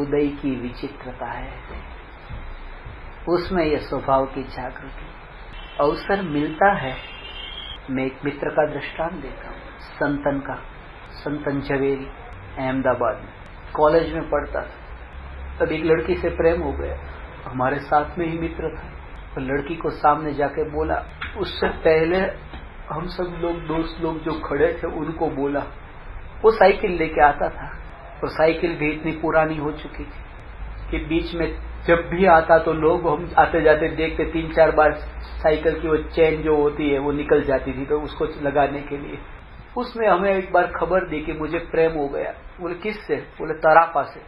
उदय की विचित्रता है, उसमें यह स्वभाव की जागृति। अवसर मिलता है। मैं एक मित्र का दृष्टांत देता हूँ, संतन झवेरी, अहमदाबाद में कॉलेज में पढ़ता था। तब एक लड़की से प्रेम हो गया, हमारे साथ में ही मित्र था। तो लड़की को सामने जाके बोला, उससे पहले हम सब लोग दोस्त लोग जो खड़े थे उनको बोला। वो साइकिल लेके आता था और साइकिल भी इतनी पुरानी हो चुकी थी कि बीच में जब भी आता तो लोग हम आते जाते देखते 3-4 बार साइकिल की वो चेन जो होती है वो निकल जाती थी, तो उसको लगाने के लिए उसने हमें एक बार खबर दी कि मुझे प्रेम हो गया। बोले किससे? बोले तरापा से।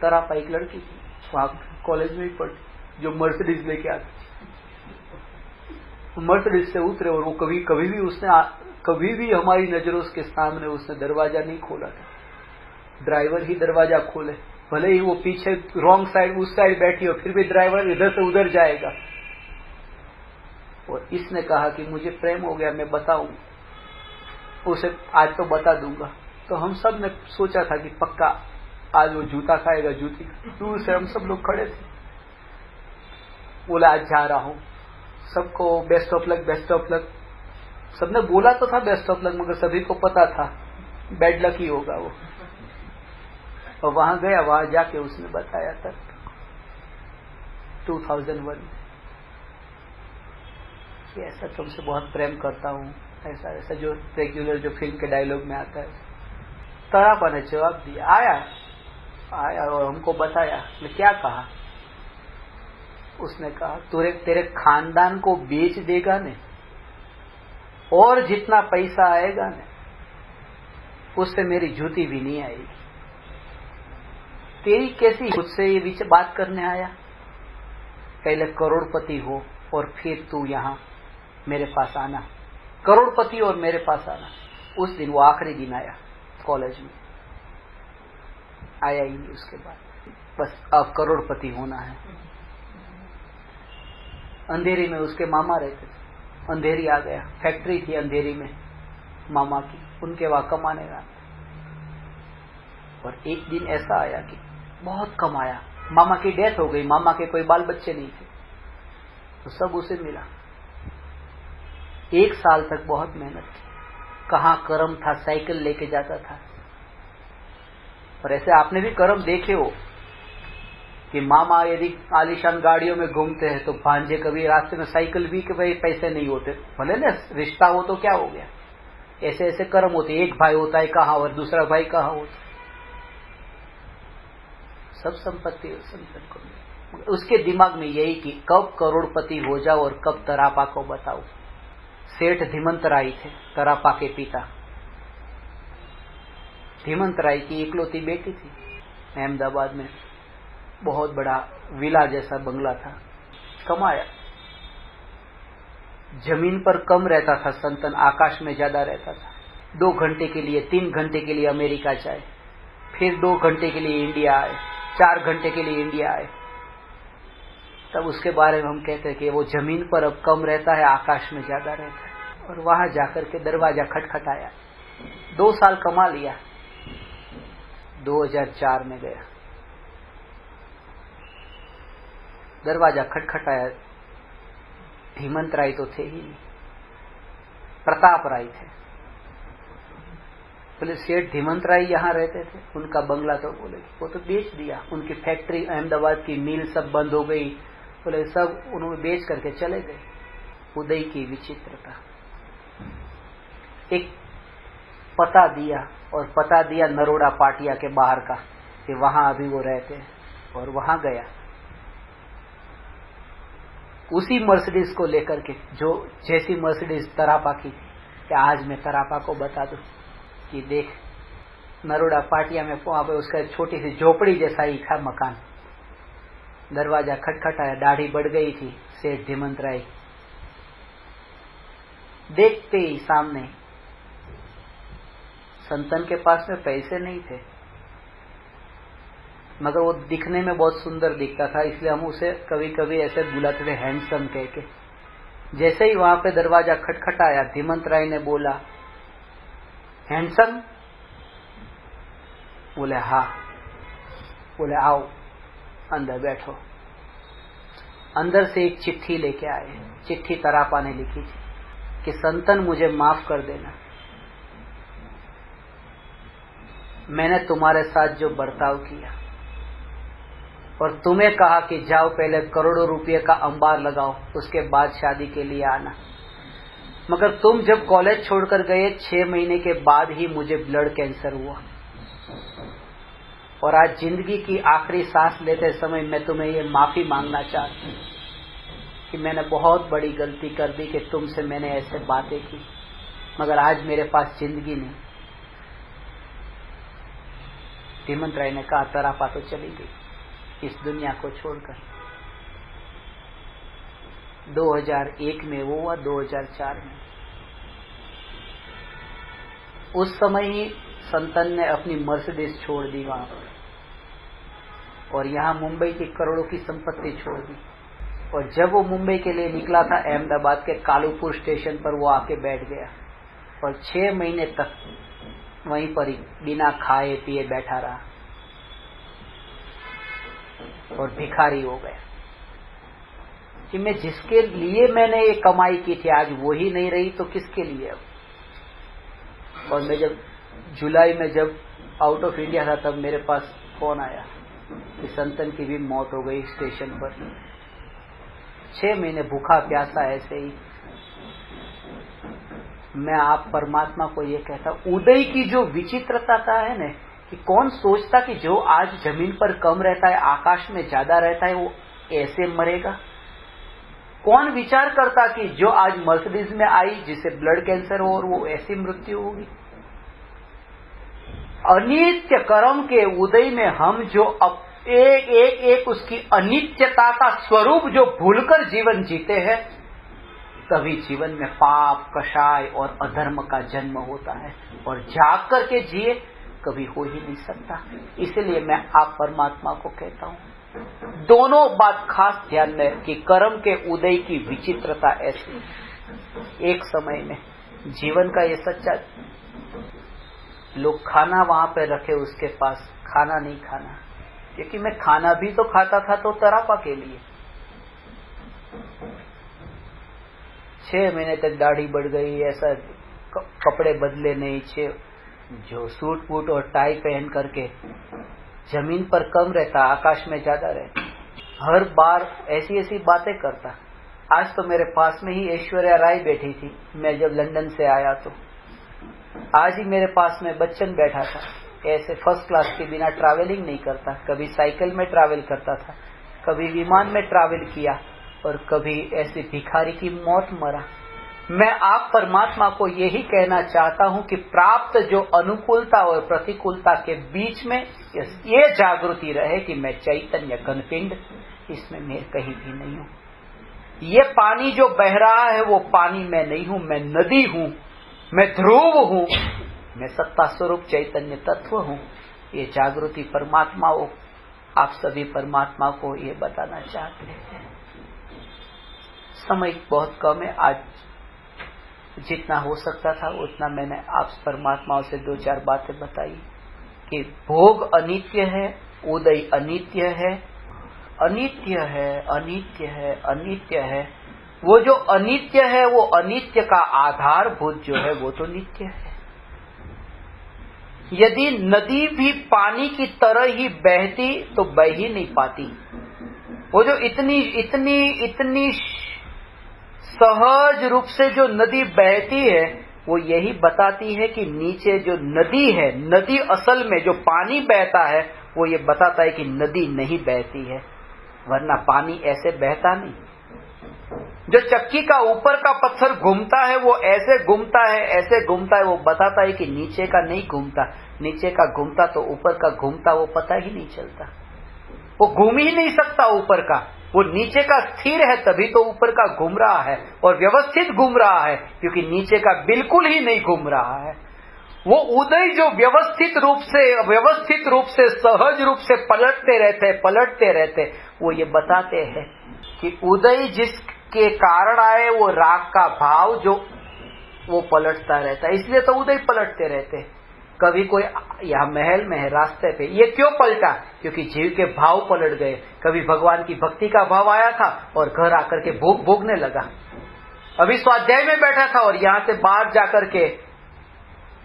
तरापा एक लड़की थी, वहां कॉलेज में ही पढ़ती, जो मर्सिडीज लेके आती थी। मर्सिडीज से उतरे और वो कभी भी हमारी नजरों के सामने उसने दरवाजा नहीं खोला था। ड्राइवर ही दरवाजा खोले, भले ही वो पीछे रॉन्ग साइड उस साइड बैठी हो, फिर भी ड्राइवर इधर से उधर जाएगा। और इसने कहा कि मुझे प्रेम हो गया, मैं बताऊं उसे, आज तो बता दूंगा। तो हम सब ने सोचा था कि पक्का आज वो जूता खाएगा, जूती। दूर से हम सब लोग खड़े थे। बोला आज जा रहा हूं, सबको best of luck, best of luck. सबने बोला तो था बेस्ट ऑफ लक, मगर सभी को पता था बैड लक ही होगा वो। और वहां गया, वहां जाके उसने बताया था 2001 कि ऐसा तुमसे बहुत प्रेम करता हूं, ऐसा ऐसा, जो रेगुलर जो फिल्म के डायलॉग में आता है। तरापा ने जवाब दिया, आया और हमको बताया। क्या कहा? उसने कहा तेरे खानदान को बेच देगा ने, और जितना पैसा आएगा ने उससे मेरी जूती भी नहीं आएगी। तेरी कैसी मुझसे ये बात करने आया? पहले करोड़पति हो और फिर तू यहां मेरे पास आना, करोड़पति और मेरे पास आना। उस दिन वो आखिरी दिन आया कॉलेज में, आया ही नहीं उसके बाद। बस अब करोड़पति होना है। अंधेरी में उसके मामा रहते थे, अंधेरी आ गया, फैक्ट्री थी अंधेरी में मामा की, उनके वहां कमाने का। और एक दिन ऐसा आया कि बहुत कमाया, मामा की डेथ हो गई, मामा के कोई बाल बच्चे नहीं थे, तो सब उसे मिला। 1 साल तक बहुत मेहनत की, कहां कर्म था, साइकिल लेके जाता था। और ऐसे आपने भी कर्म देखे हो कि मामा यदि आलीशान गाड़ियों में घूमते हैं तो भांजे कभी रास्ते में साइकिल भी के भाई पैसे नहीं होते, भले ना रिश्ता हो तो क्या हो गया। ऐसे ऐसे कर्म होते, एक भाई होता है कहां और दूसरा भाई कहां होता, सब संपत्ति संतन को। उसके दिमाग में यही कि कब करोड़पति हो जाओ और कब तरापा को बताओ। सेठ धीमंतराय थे, तरापा के पिता। धीमंतराय की इकलौती बेटी थी, अहमदाबाद में बहुत बड़ा विला जैसा बंगला था, कमाया। जमीन पर कम रहता था संतन, आकाश में ज्यादा रहता था। 2 घंटे के लिए, 3 घंटे के लिए अमेरिका जाए, फिर 2 घंटे के लिए इंडिया आए, 4 घंटे के लिए इंडिया आए। तब उसके बारे में हम कहते हैं कि वो जमीन पर अब कम रहता है, आकाश में ज्यादा रहता है। और वहां जाकर के दरवाजा खटखटाया, 2 साल कमा लिया, 2004 में गया, दरवाजा खटखटाया। हेमंत राय तो थे ही नहीं, प्रताप राय थे। बोले सेठ हेमंत राय यहाँ रहते थे, उनका बंगला तो बोले वो तो बेच दिया, उनकी फैक्ट्री अहमदाबाद की मिल सब बंद हो गई, बोले सब उन्होंने बेच करके चले गए। उदय की विचित्रता। एक पता दिया, और पता दिया नरोड़ा पाटिया के बाहर का कि वहां अभी वो रहते हैं, और वहां गया उसी मर्सिडीज को लेकर के, जो जैसी मर्सिडीज तरापा की थी, कि आज मैं तरापा को बता दूं कि देख नरोड़ा पाटिया में वहां पे उसका छोटी सी झोपड़ी जैसा ही था मकान। दरवाजा खटखटाया, दाढ़ी बढ़ गई थी सेठ धीमंत राय। देखते ही सामने, संतन के पास में पैसे नहीं थे, मगर वो दिखने में बहुत सुंदर दिखता था, इसलिए हम उसे कभी कभी ऐसे बुलाते थे हैंडसम कह के। जैसे ही वहां पे दरवाजा खटखटाया, धीमंत राय ने बोला हैंडसम? बोले हाँ। बोले आओ अंदर बैठो। अंदर से एक चिट्ठी लेके आए। चिट्ठी तरापा ने लिखी थी कि संतन मुझे माफ कर देना, मैंने तुम्हारे साथ जो बर्ताव किया और तुम्हें कहा कि जाओ पहले करोड़ों रुपये का अंबार लगाओ, उसके बाद शादी के लिए आना, मगर तुम जब कॉलेज छोड़कर गए 6 महीने के बाद ही मुझे ब्लड कैंसर हुआ और आज जिंदगी की आखिरी सांस लेते समय मैं तुम्हें ये माफी मांगना चाहती हूँ कि मैंने बहुत बड़ी गलती कर दी कि तुमसे मैंने ऐसे बातें की, मगर आज मेरे पास जिंदगी नहीं। हेमंत राय ने कहा तरापा तो चली गई इस दुनिया को छोड़कर। 2001 में वो हुआ, 2004 में। उस समय ही संतन ने अपनी मर्सिडीज छोड़ दी वहां पर और यहाँ मुंबई की करोड़ों की संपत्ति छोड़ दी। और जब वो मुंबई के लिए निकला था, अहमदाबाद के कालूपुर स्टेशन पर वो आके बैठ गया और 6 महीने तक वहीं पर ही बिना खाए पिए बैठा रहा और भिखारी हो गया कि मैं जिसके लिए मैंने ये कमाई की थी आज वो ही नहीं रही तो किसके लिए अब। और मैं जब जुलाई में जब आउट ऑफ इंडिया था तब मेरे पास फोन आया कि संतन की भी मौत हो गई स्टेशन पर। 6 महीने भूखा प्यासा ऐसे ही। मैं आप परमात्मा को ये कहता, उदय की जो विचित्रता है न, कि कौन सोचता कि जो आज जमीन पर कम रहता है आकाश में ज्यादा रहता है वो ऐसे मरेगा। कौन विचार करता कि जो आज मर्सिडीज में आई जिसे ब्लड कैंसर हो और वो ऐसी मृत्यु होगी। अनित्य कर्म के उदय में हम जो एक उसकी अनित्यता का स्वरूप जो भूलकर जीवन जीते हैं, तभी जीवन में पाप, कषाय और अधर्म का जन्म होता है और जाग करके जिए कभी हो ही नहीं सकता। इसलिए मैं आप परमात्मा को कहता हूं, दोनों बात खास ध्यान में कि कर्म के उदय की विचित्रता ऐसी। एक समय में जीवन का ये सच्चा, लोग खाना वहां पे रखे उसके पास, खाना नहीं खाना, क्योंकि मैं खाना भी तो खाता था तो तरापा के लिए। 6 महीने तक दाढ़ी बढ़ गई, ऐसा कपड़े बदले नहीं, जो सूट बूट और टाई पहन करके जमीन पर कम रहता, आकाश में ज्यादा रहता, हर बार ऐसी ऐसी बातें करता। आज तो मेरे पास में ही ऐश्वर्या राय बैठी थी, मैं जब लंदन से आया तो आज ही मेरे पास में बच्चन बैठा था। ऐसे फर्स्ट क्लास के बिना ट्रैवलिंग नहीं करता, कभी साइकिल में ट्रैवल करता था, कभी विमान में ट्रैवल किया और कभी ऐसे भिखारी की मौत मरा। मैं आप परमात्मा को यही कहना चाहता हूं कि प्राप्त जो अनुकूलता और प्रतिकूलता के बीच में ये जागृति रहे कि मैं चैतन्य घनपिंड, इसमें मैं कहीं भी नहीं हूं। ये पानी जो बह रहा है वो पानी मैं नहीं हूं, मैं नदी हूं, मैं ध्रुव हूं, मैं सत्ता स्वरूप चैतन्य तत्व हूं। ये जागृति परमात्मा हो, आप सभी परमात्मा को ये बताना चाहते हैं। समय बहुत कम है, आज जितना हो सकता था उतना मैंने आप परमात्माओं से 2-4 बातें बताई कि भोग अनित्य है, उदय अनित्य है, अनित्य है, अनित्य है, अनित्य है। वो जो अनित्य है वो अनित्य का आधारभूत जो है वो तो नित्य है। यदि नदी भी पानी की तरह ही बहती तो बह ही नहीं पाती। वो जो इतनी सहज रूप से जो नदी बहती है वो यही बताती है कि नीचे जो नदी है, नदी असल में जो पानी बहता है वो ये बताता है कि नदी नहीं बहती है, वरना पानी ऐसे बहता नहीं। जो चक्की का ऊपर का पत्थर घूमता है वो ऐसे घूमता है, ऐसे घूमता है, वो बताता है कि नीचे का नहीं घूमता। नीचे का घूमता तो ऊपर का घूमता वो पता ही नहीं चलता, वो घूम ही नहीं सकता ऊपर का। वो नीचे का स्थिर है तभी तो ऊपर का घूम रहा है और व्यवस्थित घूम रहा है, क्योंकि नीचे का बिल्कुल ही नहीं घूम रहा है। वो उदय जो व्यवस्थित रूप से सहज रूप से पलटते रहते, वो ये बताते हैं कि उदय जिसके कारण आए वो राग का भाव जो वो पलटता रहता है, इसलिए तो उदय पलटते रहते। कभी कोई यहाँ महल में है, रास्ते पे, ये क्यों पलटा? क्योंकि जीव के भाव पलट गए। कभी भगवान की भक्ति का भाव आया था और घर आकर के भोगने लगा। अभी स्वाध्याय में बैठा था और यहाँ से बाहर जाकर के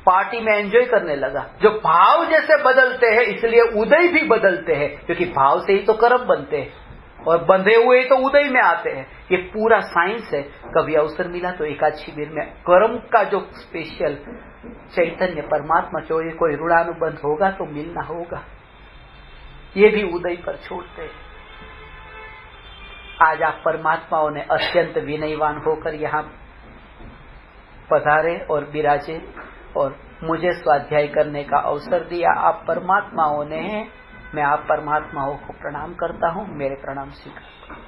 पार्टी में एंजॉय करने लगा। जो भाव जैसे बदलते हैं, इसलिए उदय भी बदलते हैं, क्योंकि भाव से ही तो कर्म बनते हैं और बंधे हुए ही तो उदय में आते हैं। ये पूरा साइंस है। कभी अवसर मिला तो एकाद शिविर में कर्म का जो स्पेशल चैतन्य परमात्मा जो ये कोई ऋणानुबंध होगा तो मिलना होगा। ये भी उदय पर छोड़ते हैं। आज आप परमात्माओं ने अत्यंत विनयवान होकर यहाँ पधारे और विराजे और मुझे स्वाध्याय करने का अवसर दिया। आप परमात्माओं ने हैं, मैं आप परमात्माओं को प्रणाम करता हूँ। मेरे प्रणाम स्वीकार।